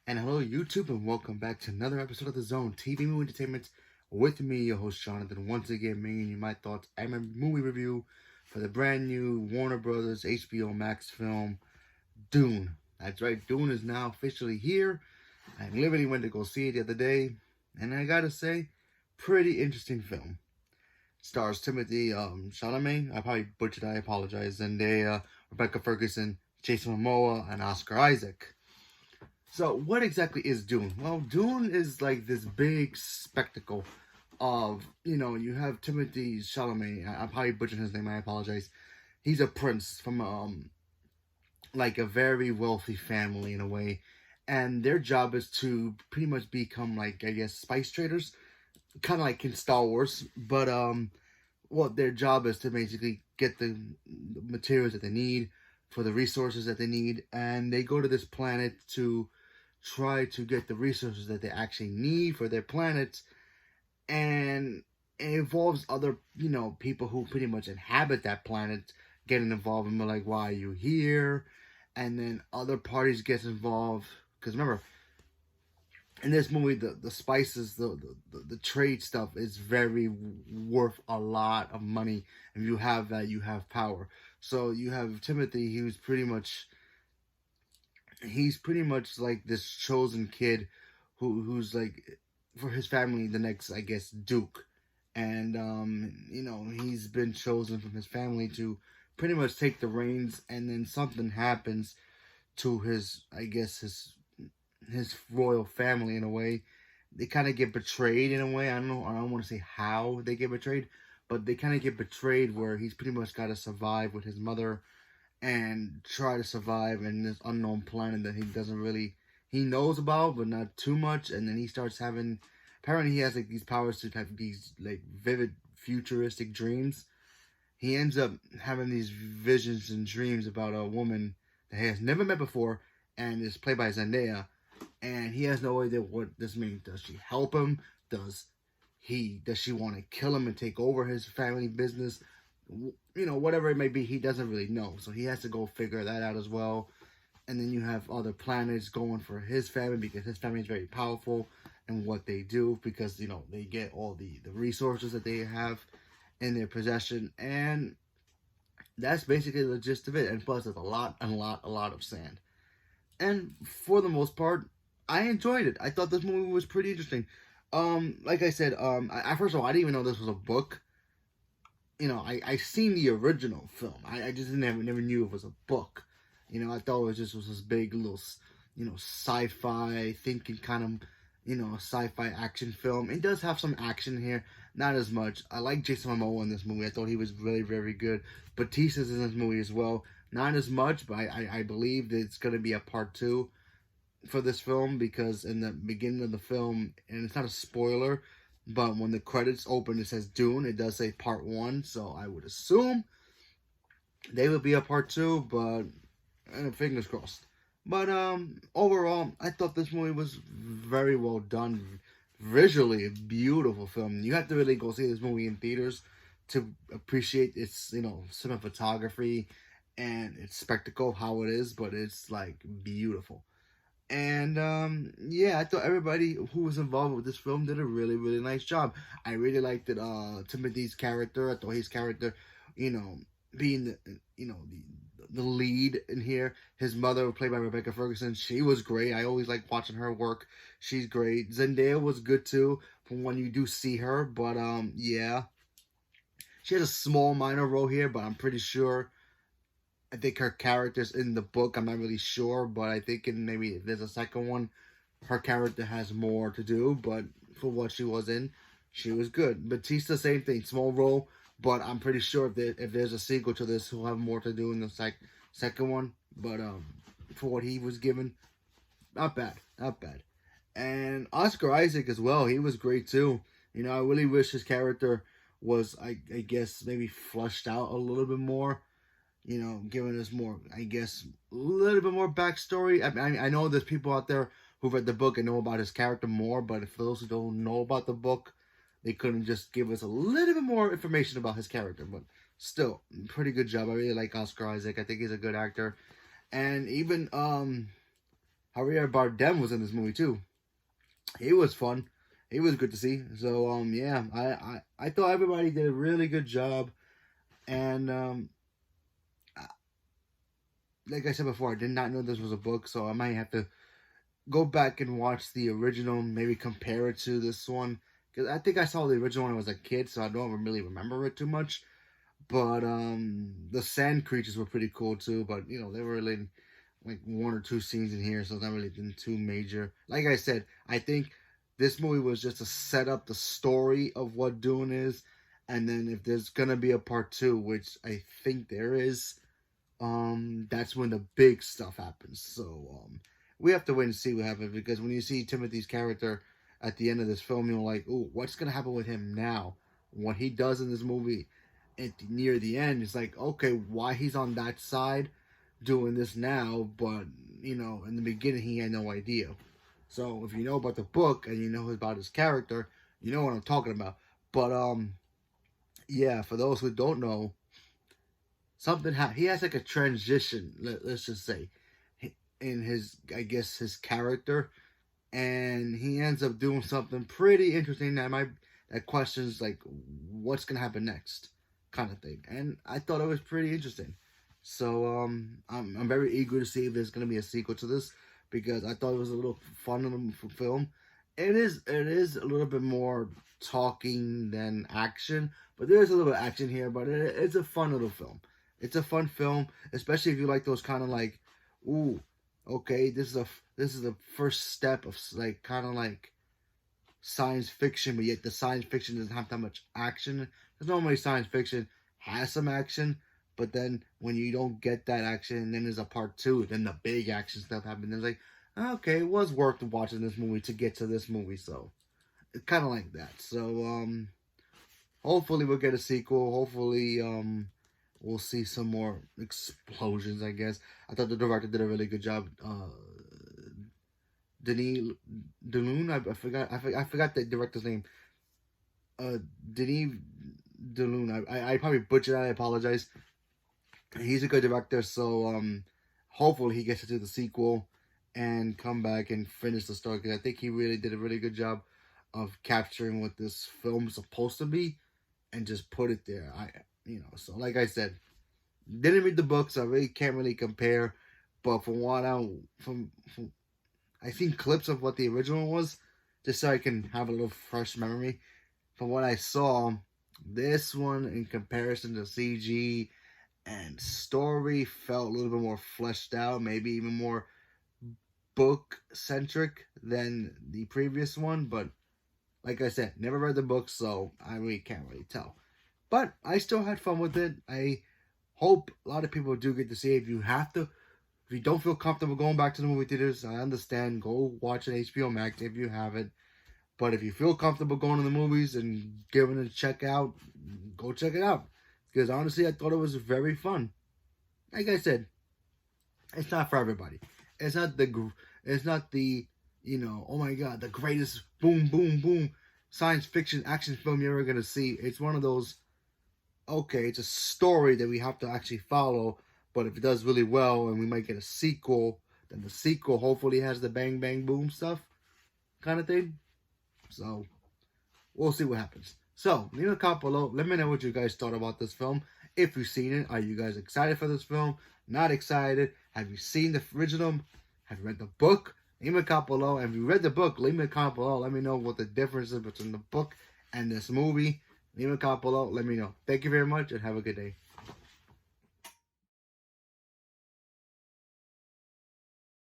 And hello, YouTube, and welcome back to another episode of The Zone TV Movie Entertainment with me, your host Jonathan. Once again, bringing you my thoughts and my movie review for the brand new Warner Brothers HBO Max film Dune. That's right, Dune is now officially here. I literally went to go see it the other day, and I gotta say, pretty interesting film. Stars Timothy Chalamet. I probably butchered. I apologize. Zendaya, Rebecca Ferguson, Jason Momoa, and Oscar Isaac. So, what exactly is Dune? Well, Dune is like this big spectacle of, you have Timothy Chalamet. I'm probably butchering his name. I apologize. He's a prince from like a very wealthy family in a way, and their job is to pretty much become like, I guess, spice traders, kind of like in Star Wars. But what their job is to basically get the materials that they need for the resources that they need, and they go to this planet to try to get the resources that they actually need for their planet, and it involves other people who pretty much inhabit that planet getting involved, and they're like, why are you here? And then other parties get involved, because remember, in this movie, the spices, the trade stuff is very worth a lot of money. If you have that, you have power. So you have Timothy, he's pretty much like this chosen kid who's like, for his family, the next, I guess, duke. And he's been chosen from his family to pretty much take the reins, and then something happens to his, I guess, his royal family in a way. They kind of get betrayed in a way. I don't know. I don't want to say how they get betrayed, but they kind of get betrayed where he's pretty much got to survive with his mother and try to survive in this unknown planet that he knows about, but not too much. And then he starts having, apparently he has like these powers to have these like vivid futuristic dreams. He ends up having these visions and dreams about a woman that he has never met before, and is played by Zendaya. And he has no idea what this means. Does she help him? Does she want to kill him and take over his family business? Whatever it may be, he doesn't really know. So he has to go figure that out as well. And then you have other planets going for his family, because his family is very powerful in what they do, because they get all the resources that they have in their possession. And that's basically the gist of it. And plus, there's a lot of sand. And for the most part, I enjoyed it. I thought this movie was pretty interesting. Like I said, first of all, I didn't even know this was a book. I seen the original film. I just never knew it was a book. I thought it was this big little, sci-fi thinking kind of, sci-fi action film. It does have some action here, not as much. I like Jason Momoa in this movie. I thought he was really, very good. Batista's in this movie as well. Not as much, but I believe that it's going to be a part 2 for this film, because in the beginning of the film, and it's not a spoiler, but when the credits open, it says Dune. It does say part 1, so I would assume they would be a part 2, but fingers crossed. But overall, I thought this movie was very well done. Visually, a beautiful film. You have to really go see this movie in theaters to appreciate its, cinematography and its spectacle, how it is, but it's like beautiful. And yeah, I thought everybody who was involved with this film did a really, really nice job. I really liked it. Timothy's character. I thought his character, being the lead in here. His mother, played by Rebecca Ferguson, she was great. I always like watching her work. She's great. Zendaya was good too, from when you do see her. But yeah, she has a small minor role here, but I'm pretty sure. I think her character's in the book. I'm not really sure, but I think maybe if there's a second one, her character has more to do. But for what she was in, she was good. Batista, same thing, small role, but I'm pretty sure if there's a sequel to this, he'll have more to do in the second one. But for what he was given, not bad. And Oscar Isaac as well, he was great too. I really wish his character was, I guess, maybe flushed out a little bit more. Giving us more, I guess, a little bit more backstory. I know there's people out there who read the book and know about his character more, but for those who don't know about the book, they couldn't just give us a little bit more information about his character. But still, pretty good job. I really like Oscar Isaac. I think he's a good actor. And even Javier Bardem was in this movie too. He was fun. He was good to see. So yeah, I thought everybody did a really good job. And like I said before, I did not know this was a book, so I might have to go back and watch the original, maybe compare it to this one. Because I think I saw the original when I was a kid, so I don't really remember it too much. But the sand creatures were pretty cool too. But you know, they were in like one or two scenes in here, so it's not really been too major. Like I said, I think this movie was just to set up the story of what Dune is, and then if there's gonna be a part two, which I think there is, that's when the big stuff happens. So we have to wait and see what happens, because when you see Timothy's character at the end of this film, you're like, "Ooh, what's gonna happen with him now?" What he does in this movie near the end, it's like, okay, why he's on that side doing this now, but you know, in the beginning he had no idea. So if you know about the book and you know about his character, you know what I'm talking about. But yeah, for those who don't know, he has like a transition. Let's just say, in his, I guess, his character, and he ends up doing something pretty interesting that questions like what's gonna happen next, kind of thing. And I thought it was pretty interesting. So I'm very eager to see if there's gonna be a sequel to this, because I thought it was a little fun little film. It is a little bit more talking than action, but there's a little action here. But it's a fun little film. It's a fun film, especially if you like those kind of like, ooh, okay, this is the first step of like kind of like science fiction, but yet the science fiction doesn't have that much action. Because normally science fiction has some action, but then when you don't get that action, then there's a part two, then the big action stuff happens. It's like, okay, it was worth watching this movie to get to this movie, so it's kind of like that. So hopefully we'll get a sequel. Hopefully we'll see some more explosions, I guess. I thought the director did a really good job. Denis Dune, I forgot the director's name. Denis Dune. I probably butchered that. I apologize. He's a good director, so hopefully he gets to do the sequel and come back and finish the story, because I think he really did a really good job of capturing what this film is supposed to be and just put it there. So like I said, didn't read the book, so I really can't really compare. But from what I seen clips of what the original was, just so I can have a little fresh memory. From what I saw, this one in comparison to CG and story felt a little bit more fleshed out, maybe even more book centric than the previous one. But like I said, never read the book, so I really can't really tell. But I still had fun with it. I hope a lot of people do get to see it. If you don't feel comfortable going back to the movie theaters, I understand. Go watch an HBO Max if you have it. But if you feel comfortable going to the movies and giving it a check out, go check it out. Because honestly, I thought it was very fun. Like I said, it's not for everybody. It's not the oh my god, the greatest boom boom boom science fiction action film you're ever gonna see. It's one of those, okay, it's a story that we have to actually follow, but if it does really well and we might get a sequel, then the sequel hopefully has the bang bang boom stuff kind of thing. So we'll see what happens. So leave a comment below. Let me know what you guys thought about this film. If you've seen it, are you guys excited for this film? Not excited? Have you seen the original? Have you read the book? Leave me a comment below. And if you read the book, leave me a comment below. Let me know what the difference is between the book and this movie. Leave me a comment below. Let me know. Thank you very much and have a good day.